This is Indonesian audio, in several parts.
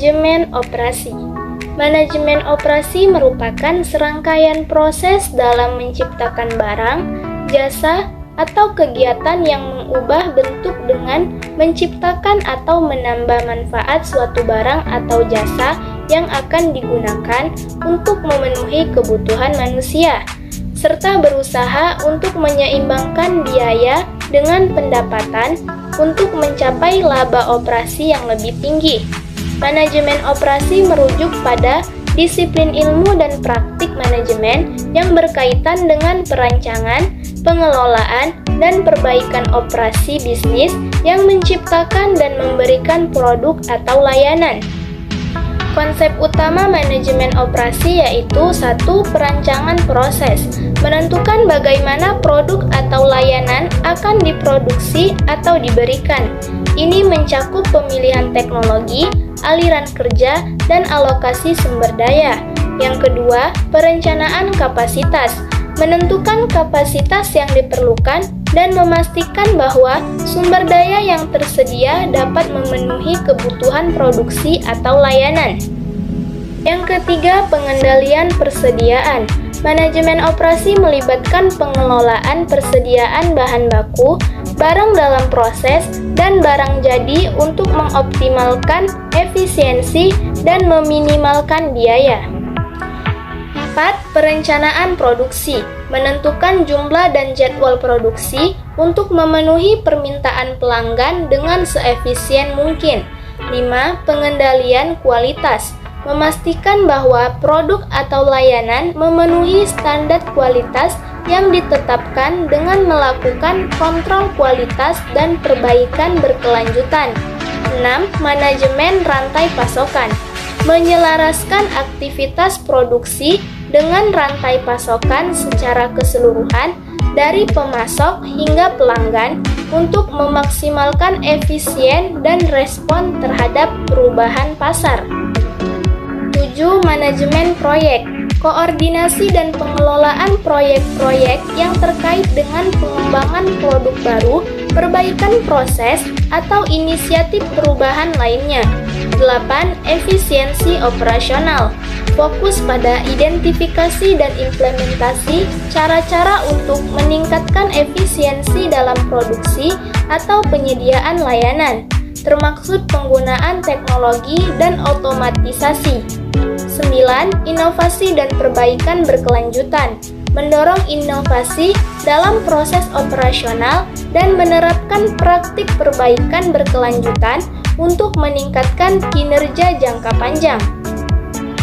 Manajemen operasi. Manajemen operasi merupakan serangkaian proses dalam menciptakan barang, jasa, atau kegiatan yang mengubah bentuk dengan menciptakan atau menambah manfaat suatu barang atau jasa yang akan digunakan untuk memenuhi kebutuhan manusia, serta berusaha untuk menyeimbangkan biaya dengan pendapatan untuk mencapai laba operasi yang lebih tinggi. Manajemen operasi merujuk pada disiplin ilmu dan praktik manajemen yang berkaitan dengan perancangan, pengelolaan, dan perbaikan operasi bisnis yang menciptakan dan memberikan produk atau layanan. Konsep utama manajemen operasi yaitu 1. Perancangan proses, menentukan bagaimana produk atau layanan akan diproduksi atau diberikan. Ini mencakup pemilihan teknologi, aliran kerja, dan alokasi sumber daya. Yang kedua, perencanaan kapasitas, menentukan kapasitas yang diperlukan dan memastikan bahwa sumber daya yang tersedia dapat memenuhi kebutuhan produksi atau layanan. Yang ketiga, pengendalian persediaan. Manajemen operasi melibatkan pengelolaan persediaan bahan baku, barang dalam proses, dan barang jadi untuk mengoptimalkan efisiensi dan meminimalkan biaya. 4. Perencanaan produksi, menentukan jumlah dan jadwal produksi untuk memenuhi permintaan pelanggan dengan seefisien mungkin. 5. Pengendalian kualitas, memastikan bahwa produk atau layanan memenuhi standar kualitas yang ditetapkan dengan melakukan kontrol kualitas dan perbaikan berkelanjutan. 6. Manajemen rantai pasokan, menyelaraskan aktivitas produksi dengan rantai pasokan secara keseluruhan dari pemasok hingga pelanggan untuk memaksimalkan efisien dan respon terhadap perubahan pasar. 7. Manajemen proyek, koordinasi dan pengelolaan proyek-proyek yang terkait dengan pengembangan produk baru, perbaikan proses, atau inisiatif perubahan lainnya. 8. Efisiensi operasional, fokus pada identifikasi dan implementasi cara-cara untuk meningkatkan efisiensi dalam produksi atau penyediaan layanan, termaksud penggunaan teknologi dan otomatisasi. 9. Inovasi dan perbaikan berkelanjutan, mendorong inovasi dalam proses operasional dan menerapkan praktik perbaikan berkelanjutan untuk meningkatkan kinerja jangka panjang.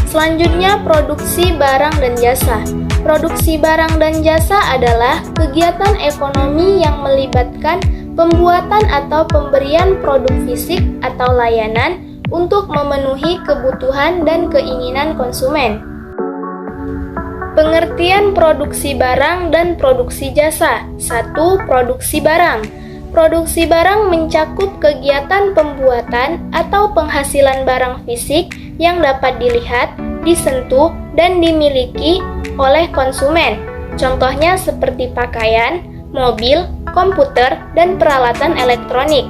Selanjutnya, produksi barang dan jasa. Produksi barang dan jasa adalah kegiatan ekonomi yang melibatkan pembuatan atau pemberian produk fisik atau layanan untuk memenuhi kebutuhan dan keinginan konsumen. Pengertian produksi barang dan produksi jasa. 1. Produksi barang. Produksi barang mencakup kegiatan pembuatan atau penghasilan barang fisik yang dapat dilihat, disentuh, dan dimiliki oleh konsumen. Contohnya seperti pakaian, mobil, komputer, dan peralatan elektronik.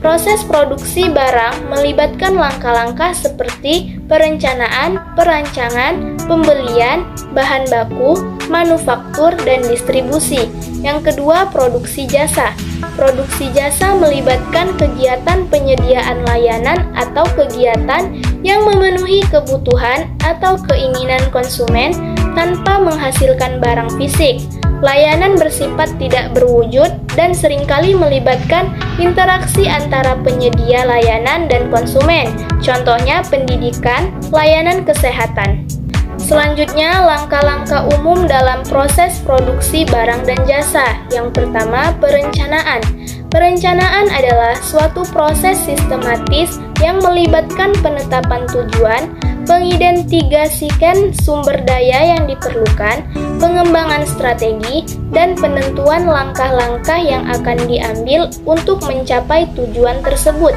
Proses produksi barang melibatkan langkah-langkah seperti perencanaan, perancangan, pembelian, bahan baku, manufaktur, dan distribusi. Yang kedua, produksi jasa. Produksi jasa melibatkan kegiatan penyediaan layanan atau kegiatan yang memenuhi kebutuhan atau keinginan konsumen tanpa menghasilkan barang fisik. Layanan bersifat tidak berwujud dan seringkali melibatkan interaksi antara penyedia layanan dan konsumen, contohnya pendidikan, layanan kesehatan. Selanjutnya, langkah-langkah umum dalam proses produksi barang dan jasa. Yang pertama, perencanaan. Perencanaan adalah suatu proses sistematis yang melibatkan penetapan tujuan, mengidentifikasikan sumber daya yang diperlukan, pengembangan strategi, dan penentuan langkah-langkah yang akan diambil untuk mencapai tujuan tersebut.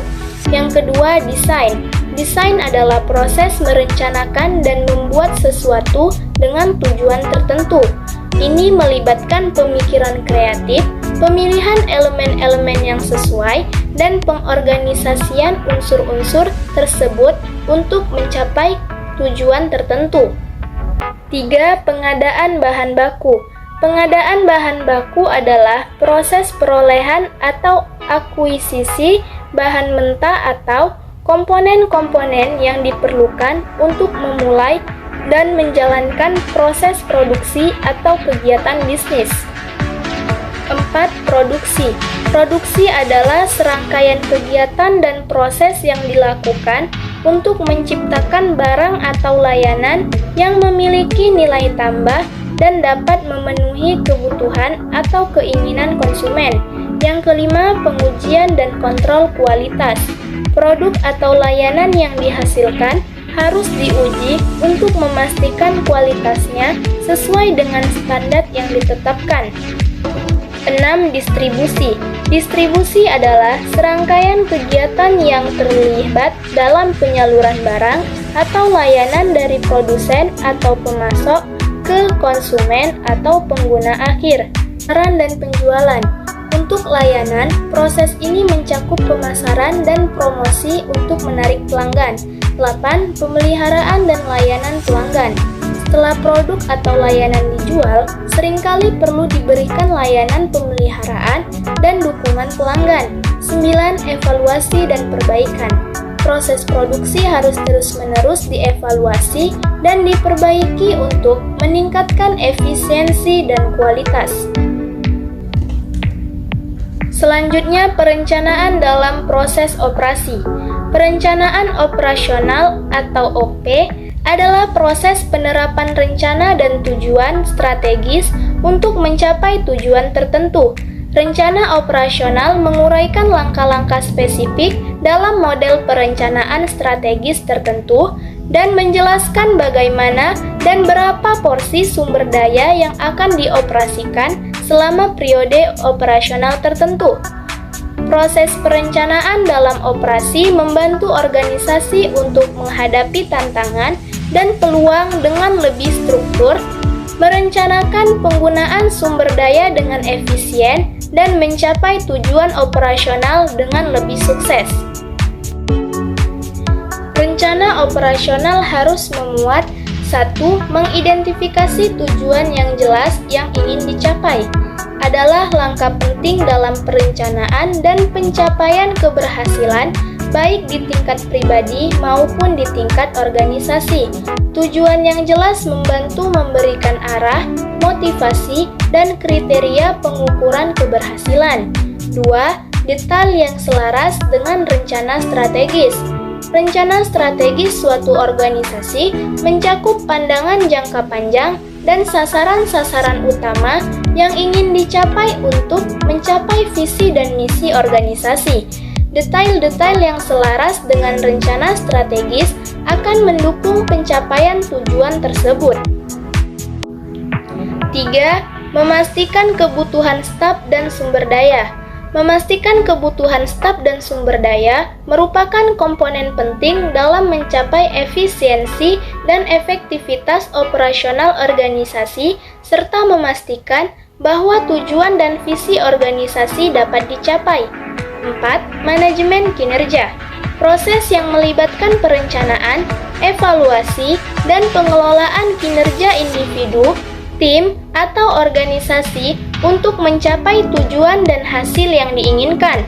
Yang kedua, desain. Desain adalah proses merencanakan dan membuat sesuatu dengan tujuan tertentu. Ini melibatkan pemikiran kreatif, pemilihan elemen-elemen yang sesuai, dan pengorganisasian unsur-unsur tersebut untuk mencapai tujuan tertentu. 3. Pengadaan bahan baku. Pengadaan bahan baku adalah proses perolehan atau akuisisi bahan mentah atau komponen-komponen yang diperlukan untuk memulai dan menjalankan proses produksi atau kegiatan bisnis. 4. Produksi. Produksi adalah serangkaian kegiatan dan proses yang dilakukan untuk menciptakan barang atau layanan yang memiliki nilai tambah dan dapat memenuhi kebutuhan atau keinginan konsumen. Yang kelima, pengujian dan kontrol kualitas. Produk atau layanan yang dihasilkan harus diuji untuk memastikan kualitasnya sesuai dengan standar yang ditetapkan. 6. Distribusi. Distribusi adalah serangkaian kegiatan yang terlibat dalam penyaluran barang atau layanan dari produsen atau pemasok ke konsumen atau pengguna akhir. Pemasaran dan penjualan. Untuk layanan, proses ini mencakup pemasaran dan promosi untuk menarik pelanggan. 8. Pemeliharaan dan layanan pelanggan. Setelah produk atau layanan dijual, seringkali perlu diberikan layanan pemeliharaan dan dukungan pelanggan. 9. Evaluasi dan perbaikan. Proses produksi harus terus-menerus dievaluasi dan diperbaiki untuk meningkatkan efisiensi dan kualitas. Selanjutnya, perencanaan dalam proses operasi. Perencanaan operasional atau OP adalah proses penerapan rencana dan tujuan strategis untuk mencapai tujuan tertentu. Rencana operasional menguraikan langkah-langkah spesifik dalam model perencanaan strategis tertentu dan menjelaskan bagaimana dan berapa porsi sumber daya yang akan dioperasikan selama periode operasional tertentu. Proses perencanaan dalam operasi membantu organisasi untuk menghadapi tantangan dan peluang dengan lebih struktur, merencanakan penggunaan sumber daya dengan efisien, dan mencapai tujuan operasional dengan lebih sukses. Rencana operasional harus memuat 1. Mengidentifikasi tujuan yang jelas yang ingin dicapai. Adalah langkah penting dalam perencanaan dan pencapaian keberhasilan baik di tingkat pribadi maupun di tingkat organisasi. Tujuan yang jelas membantu memberikan arah, motivasi, dan kriteria pengukuran keberhasilan. 2. Detail yang selaras dengan rencana strategis. Rencana strategis suatu organisasi mencakup pandangan jangka panjang dan sasaran-sasaran utama yang ingin dicapai untuk mencapai visi dan misi organisasi. Detail-detail yang selaras dengan rencana strategis akan mendukung pencapaian tujuan tersebut. 3. Memastikan kebutuhan staf dan sumber daya. Memastikan kebutuhan staf dan sumber daya merupakan komponen penting dalam mencapai efisiensi dan efektivitas operasional organisasi serta memastikan bahwa tujuan dan visi organisasi dapat dicapai. 4. Manajemen kinerja. Proses yang melibatkan perencanaan, evaluasi, dan pengelolaan kinerja individu, tim, atau organisasi untuk mencapai tujuan dan hasil yang diinginkan.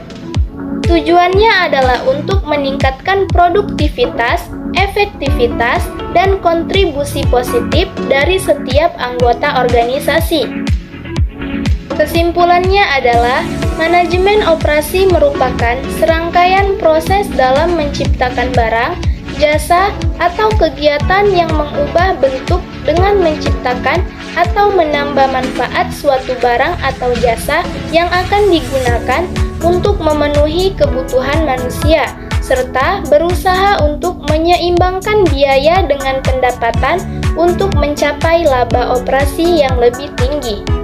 Tujuannya adalah untuk meningkatkan produktivitas, efektivitas, dan kontribusi positif dari setiap anggota organisasi. Kesimpulannya adalah, manajemen operasi merupakan serangkaian proses dalam menciptakan barang, jasa, atau kegiatan yang mengubah bentuk dengan menciptakan atau menambah manfaat suatu barang atau jasa yang akan digunakan untuk memenuhi kebutuhan manusia, serta berusaha untuk menyeimbangkan biaya dengan pendapatan untuk mencapai laba operasi yang lebih tinggi.